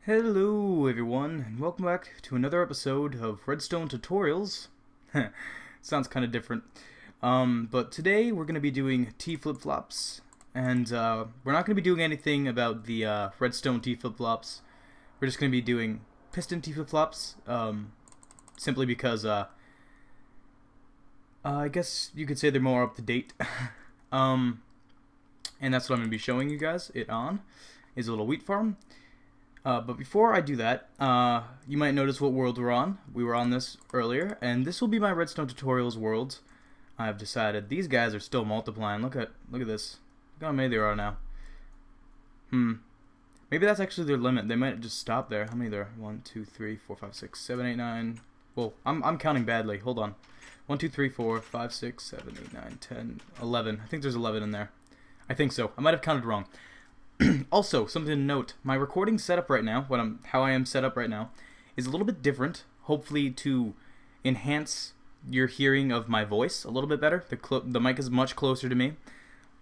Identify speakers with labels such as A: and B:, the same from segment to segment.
A: Hello everyone, and welcome back to another episode of Redstone Tutorials. Sounds kind of different. But today we're going to be doing TFlipFlops, and we're not going to be doing anything about the Redstone TFlipFlops. We're just going to be doing piston TFlipFlops, simply because I guess you could say they're more up to date. And that's what I'm going to be showing you guys it on, is a little wheat farm. But before I do that, you might notice what world we're on. We were on this earlier, and this will be my Redstone Tutorials world. I've decided these guys are still multiplying. Look at this. Look how many there are now. Maybe that's actually their limit. They might just stop there. How many there? 1, 2, 3, 4, 5, 6, 7, 8, 9. Whoa, I'm counting badly. Hold on. 1, 2, 3, 4, 5, 6, 7, 8, 9, 10, 11. I think there's 11 in there. I think so. I might have counted wrong. Also, something to note, my recording setup right now, how I am set up right now, is a little bit different, hopefully to enhance your hearing of my voice a little bit better. The mic is much closer to me,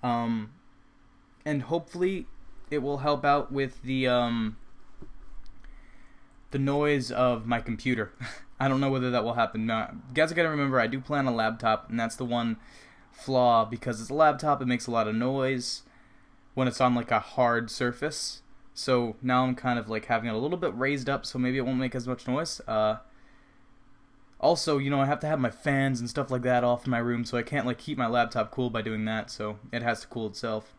A: and hopefully it will help out with the noise of my computer. I don't know whether that will happen. Now, you guys gotta remember, I do play on a laptop, and that's the one flaw, because it's a laptop, it makes a lot of noise when it's on like a hard surface. So now I'm kind of like having it a little bit raised up, so maybe it won't make as much noise. Also, you know, I have to have my fans and stuff like that off in my room, so I can't like keep my laptop cool by doing that, so it has to cool itself.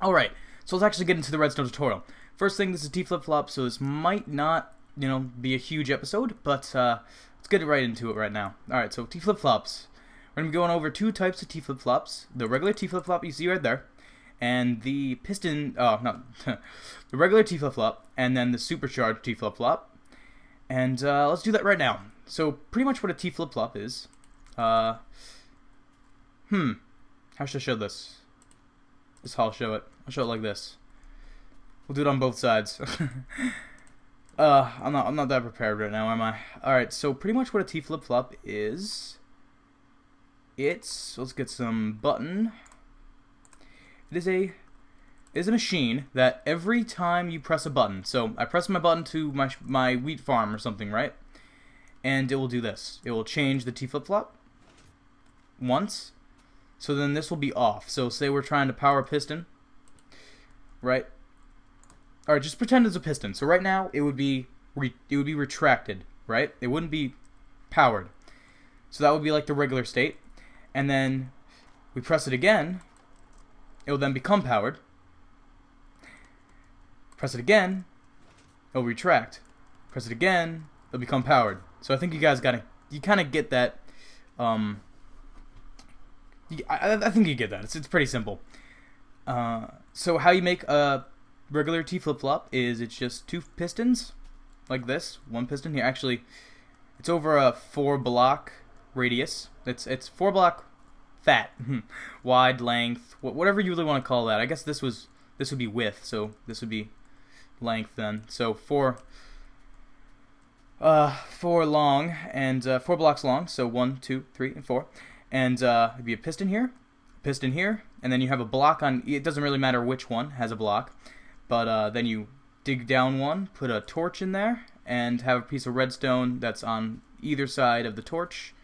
A: Alright, so let's actually get into the Redstone tutorial. First thing, this is TFlipFlop, so this might not, you know, be a huge episode, but let's get right into it right now. Alright, so TFlipFlops. We're going to be going over two types of TFlipFlops. The regular TFlipFlop you see right there, and the piston, the regular TFlipFlop, and then the supercharged TFlipFlop. And let's do that right now. So pretty much what a TFlipFlop is. How should I show this? This is how I'll show it. I'll show it like this. We'll do it on both sides. I'm not that prepared right now, am I? Alright, so pretty much what a TFlipFlop is, let's get some button. It is a machine that every time you press a button, so I press my button to my wheat farm or something, right? And it will do this. It will change the TFlipFlop once. So then this will be off. So say we're trying to power a piston, right? All right, just pretend it's a piston. So right now it would be retracted, right? It wouldn't be powered. So that would be like the regular state. And then we press it again. It will then become powered. Press it again, it'll retract. Press it again, it'll become powered. So I think you guys you kind of get that. I think you get that. It's pretty simple. So how you make a regular TFlipFlop is it's just two pistons, like this. One piston here. Actually, it's over a 4-block radius. It's 4-block. Fat, wide, length, whatever you really want to call that. I guess this would be width, so this would be length then. So 4 long and 4 blocks long. So 1, 2, 3, and 4, and it'd be a piston here, and then you have a block on. It doesn't really matter which one has a block, but then you dig down one, put a torch in there, and have a piece of redstone that's on either side of the torch.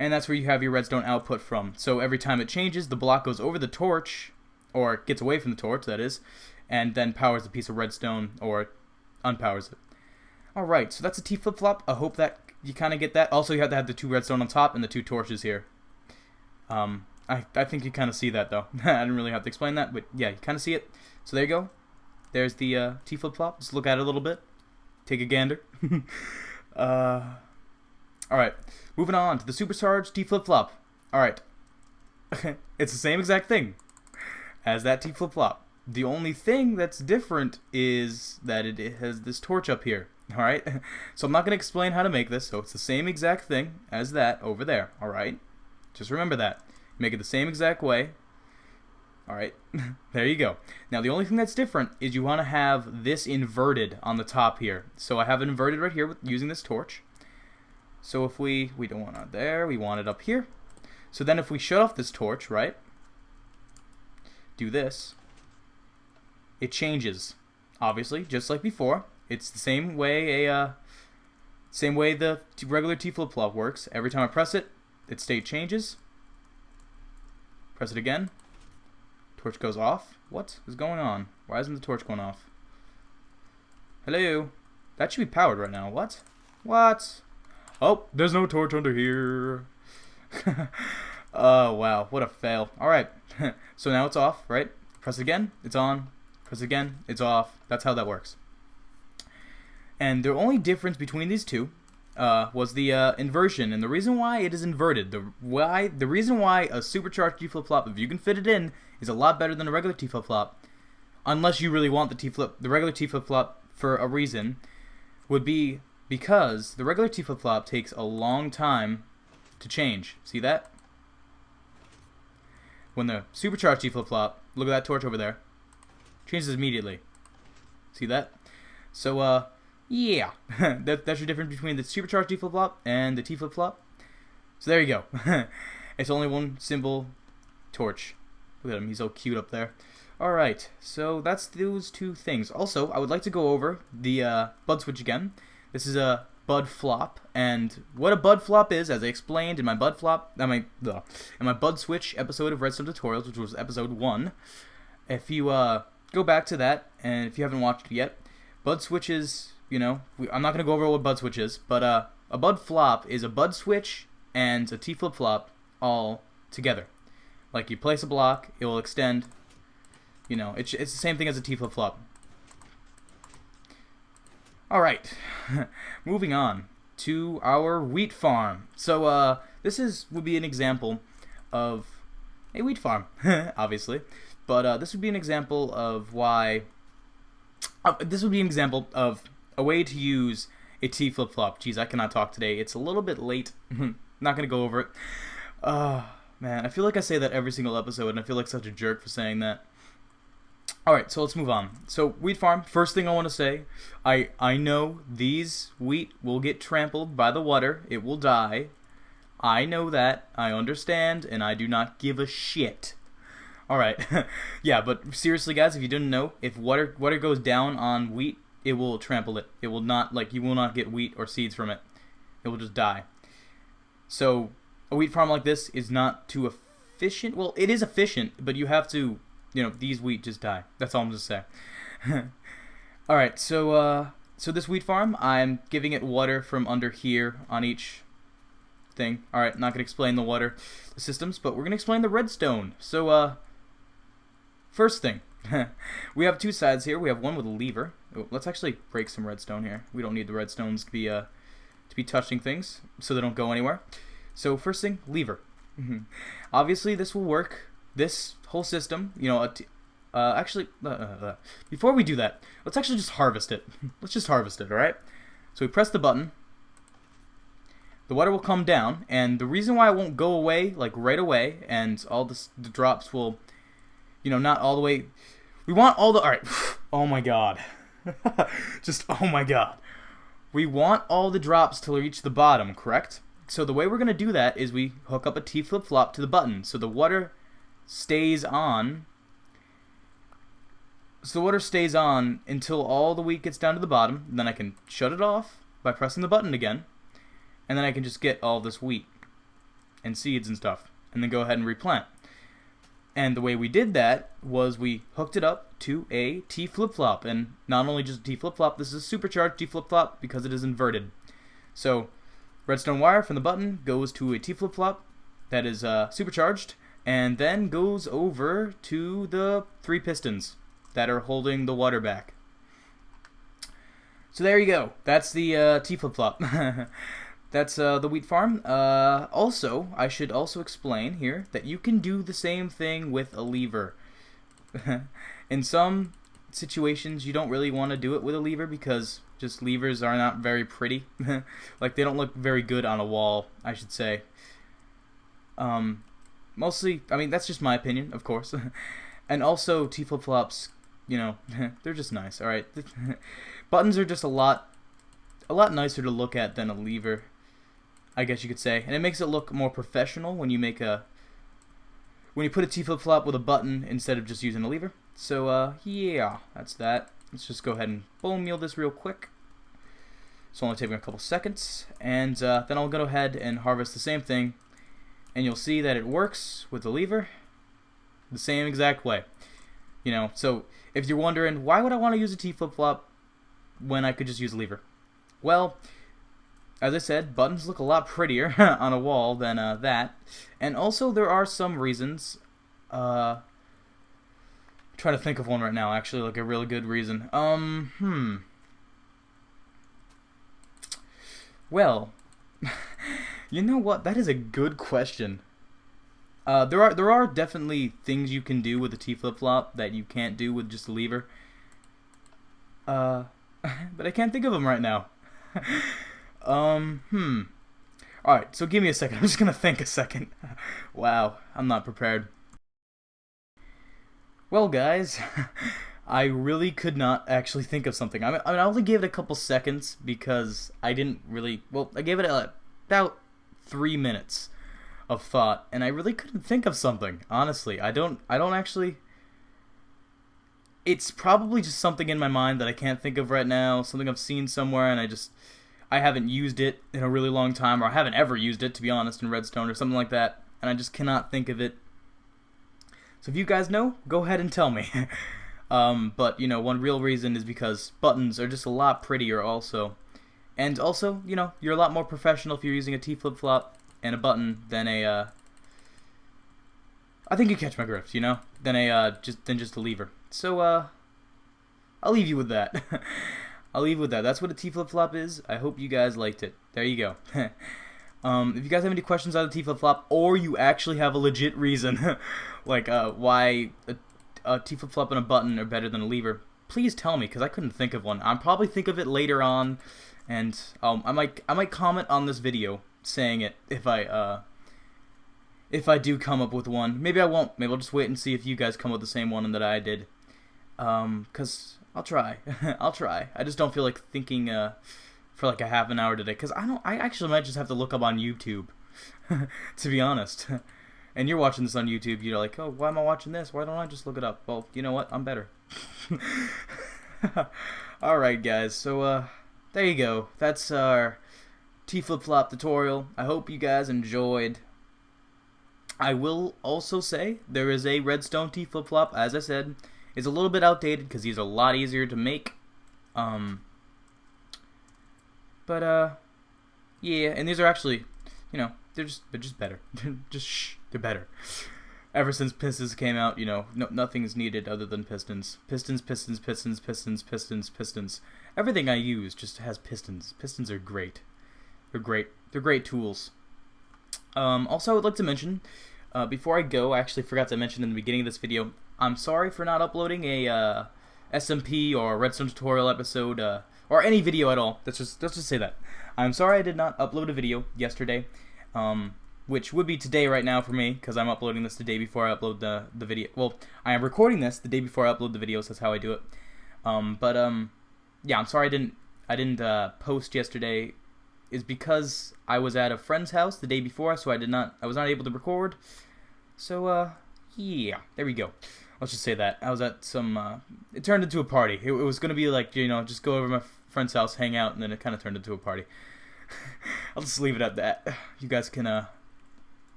A: And that's where you have your redstone output from. So every time it changes, the block goes over the torch, or gets away from the torch, that is, and then powers the piece of redstone, or unpowers it. Alright, so that's a TFlipFlop. I hope that you kind of get that. Also, you have to have the 2 redstone on top and the 2 torches here. I think you kind of see that, though. I didn't really have to explain that, but yeah, you kind of see it. So there you go. There's the TFlipFlop. Just look at it a little bit. Take a gander. Alright, moving on to the supercharged TFlipFlop. Alright, it's the same exact thing as that TFlipFlop. The only thing that's different is that it has this torch up here. Alright, so I'm not going to explain how to make this, so it's the same exact thing as that over there. Alright, just remember that. Make it the same exact way. Alright, there you go. Now the only thing that's different is you want to have this inverted on the top here. So I have it inverted right here using this torch. So if we don't want it there, we want it up here. So then if we shut off this torch, right, do this, it changes obviously, just like before. It's the same way the regular TFlipFlop works. Every time I press it, its state changes. Press it again. Torch goes off. What is going on? Why isn't the torch going off? Hello? That should be powered right now. What? What? Oh, there's no torch under here. Oh, wow. What a fail. Alright. So now it's off, right? Press it again. It's on. Press it again. It's off. That's how that works. And the only difference between these two was the inversion. And the reason why it is inverted, the reason why a supercharged TFlipFlop, if you can fit it in, is a lot better than a regular TFlipFlop, unless you really want the regular TFlipFlop for a reason, would be because the regular TFlipFlop takes a long time to change. See that? When the supercharged TFlipFlop, look at that torch over there, changes immediately. See that? So, yeah. That's the difference between the supercharged TFlipFlop and the TFlipFlop. So there you go. It's only one simple torch. Look at him, he's so cute up there. Alright, so that's those two things. Also, I would like to go over the bud switch again. This is a bud flop, and what a bud flop is, as I explained in my bud switch episode of Redstone Tutorials, which was episode 1. If you go back to that, and if you haven't watched it yet, bud switches, you know, I'm not going to go over what bud switch is, but a bud flop is a bud switch and a TFlipFlop all together. Like, you place a block, it will extend, you know, it's the same thing as a TFlipFlop. Alright, moving on to our wheat farm. So, this would be an example of a wheat farm, obviously. But this would be an example of why... this would be an example of a way to use a TFlipFlop. Jeez, I cannot talk today. It's a little bit late. Not going to go over it. Man, I feel like I say that every single episode, and I feel like such a jerk for saying that. Alright, so let's move on. So, wheat farm, first thing I want to say, I know these wheat will get trampled by the water. It will die. I know that. I understand, and I do not give a shit. Alright, yeah, but seriously, guys, if you didn't know, if water goes down on wheat, it will trample it. It will not, like, you will not get wheat or seeds from it. It will just die. So, a wheat farm like this is not too efficient. Well, it is efficient, but you have to... You know, these wheat just die. That's all I'm going to say. Alright, so this wheat farm, I'm giving it water from under here on each thing. Alright, not going to explain the systems, but we're going to explain the redstone. So, first thing, we have two sides here. We have one with a lever. Oh, let's actually break some redstone here. We don't need the redstones to be touching things, so they don't go anywhere. So, first thing, lever. Obviously, this will work. This whole system, you know, before we do that, let's actually just harvest it. Let's just harvest it, alright? So we press the button, the water will come down, and the reason why it won't go away, like, right away, and all the drops will, you know, not all the way, we want all the, alright, oh my god, just, oh my god, we want all the drops to reach the bottom, correct? So the way we're going to do that is we hook up a TFlipFlop to the button, so the water stays on. So the water stays on until all the wheat gets down to the bottom. Then I can shut it off by pressing the button again. And then I can just get all this wheat and seeds and stuff. And then go ahead and replant. And the way we did that was we hooked it up to a TFlipFlop. And not only just a TFlipFlop, this is a supercharged TFlipFlop because it is inverted. So redstone wire from the button goes to a TFlipFlop that is supercharged. And then goes over to the 3 pistons that are holding the water back. So there you go. That's the TFlipFlop. That's the wheat farm. Also, I should also explain here that you can do the same thing with a lever. In some situations, you don't really want to do it with a lever because just levers are not very pretty. Like, they don't look very good on a wall, I should say. Mostly, I mean, that's just my opinion, of course. And also, TFlipFlops, you know, they're just nice, alright? Buttons are just a lot nicer to look at than a lever, I guess you could say. And it makes it look more professional when you put a TFlipFlop with a button instead of just using a lever. So, yeah, that's that. let's just go ahead and bone meal this real quick. It's only taking a couple seconds, and then I'll go ahead and harvest the same thing, and you'll see that it works with the lever the same exact way. You know, so if you're wondering, why would I want to use a T-flip-flop when I could just use a lever? Well, as I said, buttons look a lot prettier on a wall than that, and also there are some reasons. Trying to think of one right now, actually, like a really good reason. Well, you know what? That is a good question. There are definitely things you can do with a T-flip-flop that you can't do with just a lever. But I can't think of them right now. Alright, so give me a second. I'm just gonna think a second. Wow, I'm not prepared. Well, guys, I really could not actually think of something. I only gave it a couple seconds because I didn't really... Well, I gave it about 3 minutes of thought, and I really couldn't think of something. Honestly, I don't actually... It's probably just something in my mind that I can't think of right now, something I've seen somewhere, and I haven't used it in a really long time, or I haven't ever used it, to be honest, in Redstone or something like that, and I just cannot think of it. So if you guys know, go ahead and tell me. But, you know, one real reason is because buttons are just a lot prettier also. And also, you know, you're a lot more professional if you're using a T-flip-flop and a button than a, I think you catch my drift, you know? Than just a lever. So, I'll leave you with that. I'll leave you with that. That's what a T-flip-flop is. I hope you guys liked it. There you go. If you guys have any questions on the T-flip-flop, or you actually have a legit reason, like why a T-flip-flop and a button are better than a lever, please tell me, because I couldn't think of one. I'll probably think of it later on, and I might comment on this video saying it if I do come up with one. Maybe I won't. Maybe I'll just wait and see if you guys come up with the same one that I did. Cause I'll try. I'll try. I just don't feel like thinking for like a half an hour today, because I actually might just have to look up on YouTube, to be honest. And you're watching this on YouTube, you're like, oh, why am I watching this? Why don't I just look it up? Well, you know what? I'm better. Alright, guys, so there you go. That's our T-flip-flop tutorial. I hope you guys enjoyed. I will also say there is a Redstone T-flip-flop, as I said. It's a little bit outdated because these are a lot easier to make. Yeah, and these are actually, you know, they're just better. They're better. Ever since pistons came out, you know, nothing's needed other than pistons. Pistons, pistons, pistons, pistons, pistons, pistons. Everything I use just has pistons. Pistons are great. They're great. They're great tools. Also, I would like to mention, before I go, I actually forgot to mention in the beginning of this video, I'm sorry for not uploading a SMP or a Redstone tutorial episode, or any video at all. Let's just say that. I'm sorry I did not upload a video yesterday, which would be today right now for me, because I'm uploading this the day before I upload the video. Well, I am recording this the day before I upload the videos. That's how I do it. Yeah, I'm sorry I didn't post yesterday. Is because I was at a friend's house the day before, so I was not able to record. So yeah, there we go. Let's just say that I was at some. It turned into a party. It was gonna be like, you know, just go over to my friend's house, hang out, and then it kind of turned into a party. I'll just leave it at that. You guys can have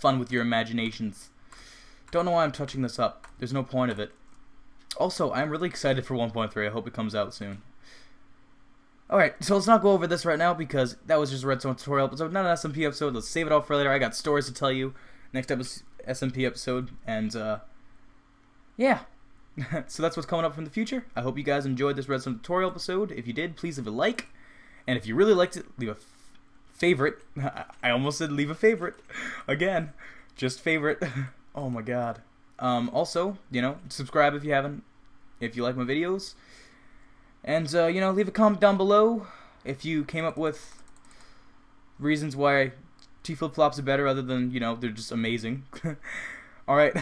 A: fun with your imaginations. Don't know why I'm touching this up. There's no point of it. Also, I'm really excited for 1.3. I hope it comes out soon. Alright, so let's not go over this right now because that was just a Redstone tutorial episode, not an SMP episode. Let's save it all for later. I got stories to tell you. Next episode, SMP episode, and yeah. So that's what's coming up from the future. I hope you guys enjoyed this Redstone tutorial episode. If you did, please leave a like. And if you really liked it, leave a favorite. I almost said leave a favorite. Again, just favorite. Oh my god. Also, you know, subscribe if you haven't, if you like my videos. And, you know, leave a comment down below if you came up with reasons why T-flip-flops are better other than, you know, they're just amazing. Alright,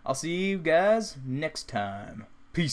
A: I'll see you guys next time. Peace.